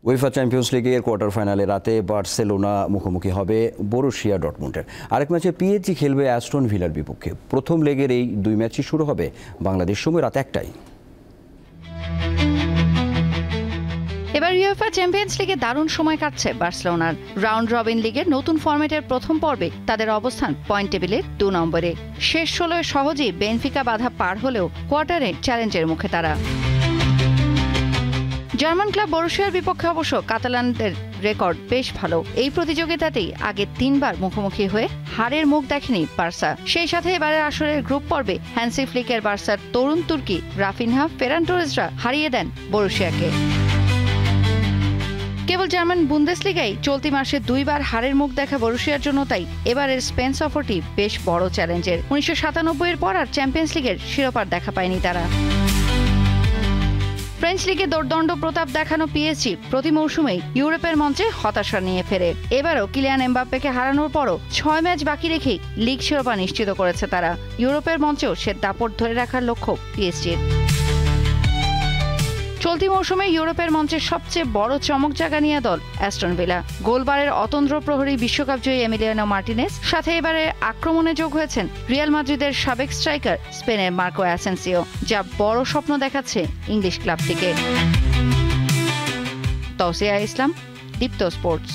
UEFA champions লিগের quarter ফাইনালে রাতে বার্সেলোনা মুখোমুখি হবে বরুসিয়া ডর্টমুন্ডের। আরেক ম্যাচে পিএসজি খেলবে অ্যাস্টন ভিলার বিপক্ষে। প্রথম লেগের এই দুই ম্যাচই শুরু হবে বাংলাদেশ সময় রাত 1টায়। এবার উয়েফা চ্যাম্পিয়ন্স লিগে দারুণ সময় কাটছে বার্সেলোনার। রাউন্ড রবিন লিগের নতুন ফরম্যাটের প্রথম পর্বে তাদের অবস্থান পয়েন্ট টেবিলের 2 নম্বরে। শেষ 16 সহজেই বেনফিকা বাধা পার হলেও কোয়ার্টারে চ্যালেঞ্জের মুখে তারা। জার্মান ক্লাব বরুসিয়ার বিপক্ষে অবশ্য কাতালানদের রেকর্ড বেশ ভালো। এই প্রতিযোগিতাতেই আগে 3 বার মুখোমুখি হয়ে হারের মুখ দেখেনি বার্সা। সেই সাথে এবারের আসরের গ্রুপ পর্বে হ্যান্সি ফ্লিকের বার্সার তরুণ তুর্কি রাফিনহা, ফেরান টোরেসরা হারিয়ে দেন বরুসিয়াকে। কেবল জার্মান বুন্দেসলিগায় চলতি মাসে 2 বার হারের মুখ দেখা বরুসিয়ার জন্য তাই এবারের স্পেন সফরটি বেশ বড় চ্যালেঞ্জের। 1997 এর পর আর চ্যাম্পিয়ন্স লিগের শিরোপার দেখা পায়নি তারা। ফ্রেঞ্চ লিগে দোর্দণ্ড প্রতাপ দেখানো পিএসজি প্রতি মৌসুমেই ইউরোপের মঞ্চে হতাশা নিয়ে ফেরে। এবারও কিলিয়ান এমবাপ্পেকে হারানোর পরও 6 ম্যাচ বাকি রেখেই লিগ শিরোপা নিশ্চিত করেছে তারা। ইউরোপের মঞ্চেও সে দাপট ধরে রাখার লক্ষ্য পিএসজির। চলতি মৌসুমে ইউরোপের মঞ্চে সবচেয়ে বড় চমক জাগা নিয়ে দল অ্যাস্টন ভিলা। গোলবারের অতন্দ্র প্রহরী বিশ্বকাপ জয়ী এমিলিয়ানো মার্টিনেজ, সাথে এবারে আক্রমণে যোগ হয়েছেন রিয়াল মাদ্রিদের সাবেক স্ট্রাইকার স্পেনের মার্কো অ্যাসেন্সিও, যা বড় স্বপ্ন দেখাচ্ছে ইংলিশ ক্লাবটিকে। তৌসিয়া ইসলাম, দীপ্ত স্পোর্টস।